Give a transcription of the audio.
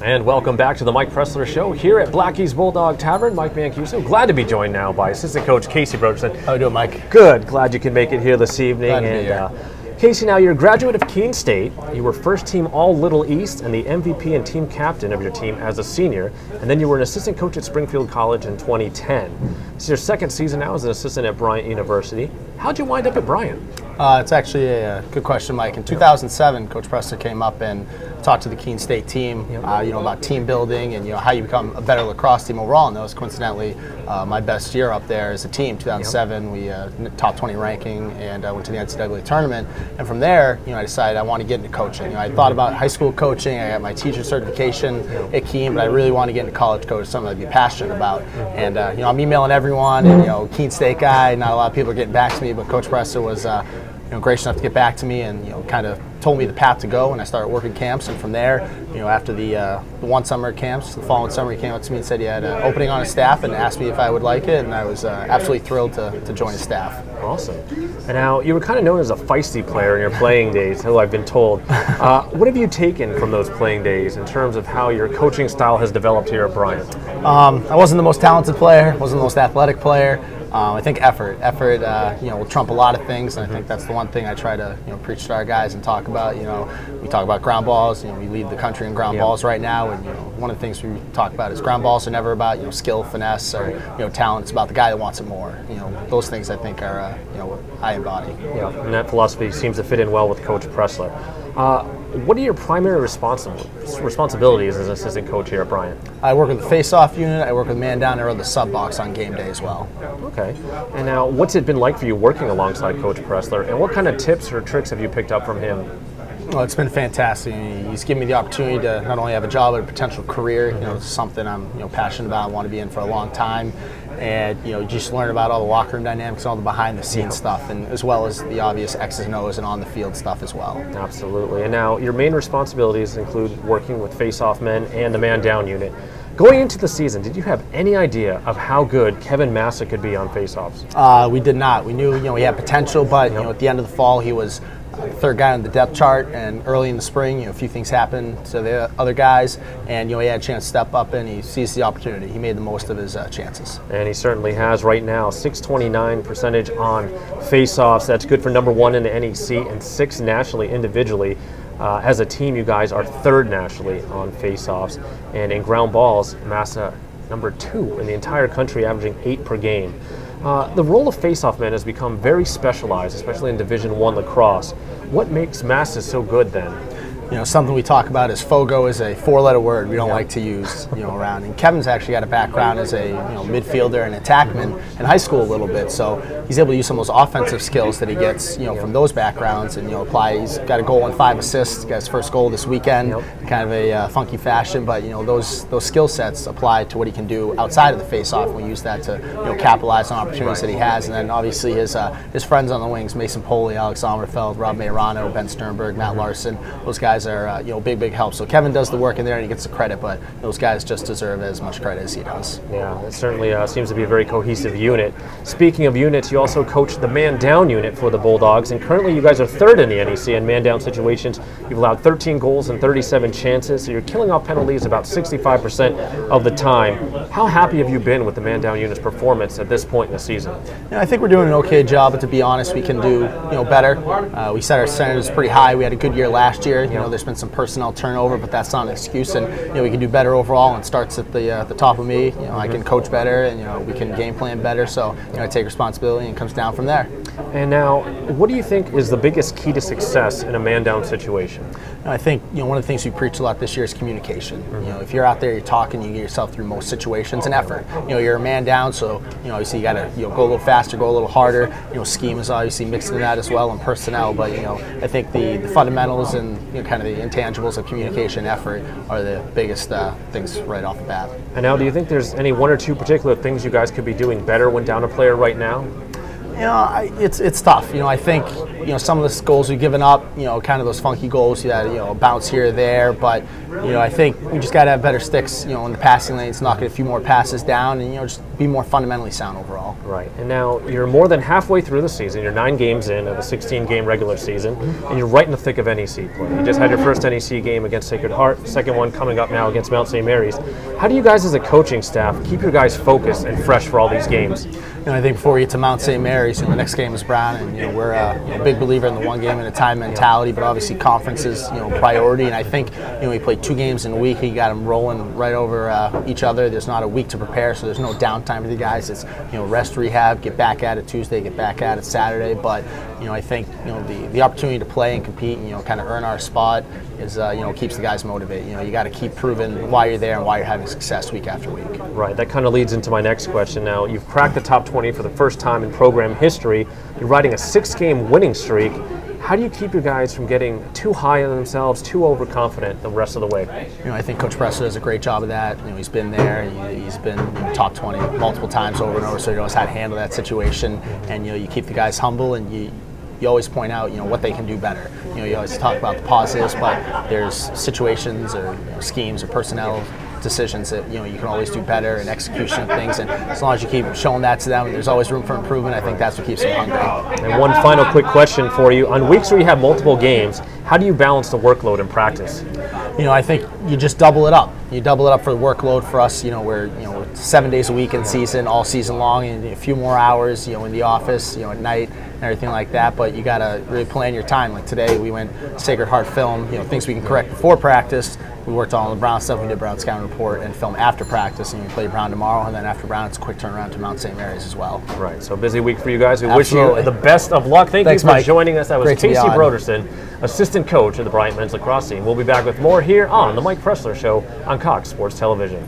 And welcome back to the Mike Pressler Show here at Blackie's Bulldog Tavern. Mike Mancuso, glad to be joined now by assistant coach Casey Brodersen. How you doing, Mike? Good. Glad you can make it here this evening. Glad to be here. Casey, now you're a graduate of Keene State. You were first team All-Little East and the MVP and team captain of your team as a senior. And then you were an assistant coach at Springfield College in 2010. This is your second season now as an assistant at Bryant University. How'd you wind up at Bryant? It's actually a good question, Mike. In 2007, Coach Pressler came up and talked to the Keene State team, about team building and how you become a better lacrosse team overall. And that was coincidentally my best year up there as a team. 2007, we top 20 ranking and went to the NCAA tournament. And from there, I decided I want to get into coaching. I thought about high school coaching. I got my teacher certification at Keene, but I really want to get into college coaching, something I'd be passionate about. And I'm emailing everyone, and Keene State guy. Not a lot of people are getting back to me, but Coach Pressler was gracious enough to get back to me and kind of told me the path to go, and I started working camps. And from there, after the one summer camps, the following summer he came up to me and said he had an opening on his staff and asked me if I would like it, and I was absolutely thrilled to join his staff. Awesome. And now you were kind of known as a feisty player in your playing days, who I've been told. What have you taken from those playing days in terms of how your coaching style has developed here at Bryant? I wasn't the most talented player, wasn't the most athletic player. I think effort will trump a lot of things, and I think that's the one thing I try to preach to our guys and talk about. We talk about ground balls. We lead the country in ground balls right now, and one of the things we talk about is ground balls are never about skill, finesse, or talent. It's about the guy that wants it more. Those things I think are what I embody. Yeah, and that philosophy seems to fit in well with Coach Pressler. What are your primary responsibilities as assistant coach here at Bryant? I work with the face-off unit. I work with man down, and I run the sub box on game day as well. Okay. And now, what's it been like for you working alongside Coach Pressler, and what kind of tips or tricks have you picked up from him? Well, it's been fantastic. He's given me the opportunity to not only have a job but a potential career. It's something I'm passionate about. I want to be in for a long time, and just learn about all the locker room dynamics, all the behind-the-scenes stuff, and as well as the obvious X's and O's and on-the-field stuff as well. Absolutely. And now your main responsibilities include working with face-off men and the man-down unit. Going into the season, did you have any idea of how good Kevin Massa could be on face-offs? We did not. We knew he had potential, but at the end of the fall he was third guy on the depth chart, and early in the spring, a few things happened to the other guys, and he had a chance to step up, and he seized the opportunity. He made the most of his chances. And he certainly has right now. 629 percentage on face-offs. That's good for #1 in the NEC and 6th nationally individually. As a team, you guys are 3rd nationally on face-offs, and in ground balls, Massa #2 in the entire country, averaging 8 per game. The role of face-off man has become very specialized, especially in Division I lacrosse. What makes Massa so good then? Something we talk about is FOGO is a 4-letter word we don't like to use, around. And Kevin's actually got a background as a midfielder and attackman in high school a little bit, so he's able to use some of those offensive skills that he gets, from those backgrounds and apply. He's got a goal and 5 assists. He got his first goal this weekend, kind of a funky fashion, but those skill sets apply to what he can do outside of the face-off. We use that to capitalize on opportunities that he has, and then obviously his friends on the wings: Mason Poley, Alex Sommerfeld, Rob Mayrano, Ben Sternberg, Matt Larson. Those guys are big help. So Kevin does the work in there and he gets the credit, but those guys just deserve as much credit as he does. Yeah, it certainly seems to be a very cohesive unit. Speaking of units, you also coach the man-down unit for the Bulldogs, and currently you guys are 3rd in the NEC in man-down situations. You've allowed 13 goals and 37 chances, so you're killing off penalties about 65% of the time. How happy have you been with the man-down unit's performance at this point in the season? I think we're doing an okay job, but to be honest, we can do better. We set our standards pretty high. We had a good year last year. There's been some personnel turnover, but that's not an excuse, and we can do better overall. And starts at the top of me. I can coach better, and we can game plan better. So I take responsibility, and it comes down from there. And now, what do you think is the biggest key to success in a man-down situation? I think one of the things we preach a lot this year is communication. If you're out there, you're talking, you get yourself through most situations, and effort. You're a man down, so obviously you got to go a little faster, go a little harder. Scheme is obviously mixed in that as well, and personnel. But I think the fundamentals and kind of the intangibles of communication, effort, are the biggest things right off the bat. And now, do you think there's any 1 or 2 particular things you guys could be doing better when down a player right now? It's tough. I think some of the goals we've given up, kind of those funky goals that bounce here or there. But I think we just got to have better sticks, in the passing lanes, knock a few more passes down, and just be more fundamentally sound overall. Right. And now you're more than halfway through the season. You're 9 games in of a 16-game regular season, and you're right in the thick of NEC play. You just had your first NEC game against Sacred Heart, second one coming up now against Mount St. Mary's. How do you guys as a coaching staff keep your guys focused and fresh for all these games? I think before we get to Mount St. Mary's, the next game is Brown, and we're a big believer in the one game at a time mentality. But obviously, conference is priority, and I think we play 2 games in a week. You got them rolling right over each other. There's not a week to prepare, so there's no downtime for the guys. It's rest, rehab, get back at it Tuesday, get back at it Saturday. But I think the opportunity to play and compete and kind of earn our spot is keeps the guys motivated. You got to keep proving why you're there and why you're having success week after week. Right. That kind of leads into my next question. Now you've cracked the top 20 for the first time in program history. You're riding a 6-game winning streak. How do you keep your guys from getting too high on themselves, too overconfident the rest of the way? I think Coach Pressler does a great job of that. He's been there. He's been top 20 multiple times over and over, so he knows how to handle that situation. And you keep the guys humble, and you always point out what they can do better. You always talk about the positives, but there's situations or schemes or personnel decisions that you can always do better, and execution of things, and as long as you keep showing that to them, there's always room for improvement. I think that's what keeps them hungry. And one final quick question for you: on weeks where you have multiple games, how do you balance the workload in practice? I think you just double it up. You double it up for the workload for us. We're 7 days a week in season, all season long, and a few more hours in the office at night and everything like that. But you got to really plan your time. Like today, we went Sacred Heart film. Things we can correct before practice. We worked on the Brown stuff. We did Brown scouting report and film after practice, and we play Brown tomorrow. And then after Brown, it's a quick turnaround to Mount St. Mary's as well. Right. So busy week for you guys. We Absolutely. wish you the best of luck. Thanks you for Mike. joining us. That was Great Casey Brodersen, assistant coach of the Bryant men's lacrosse team. We'll be back with more here on the Mike Pressler Show on Cox Sports Television.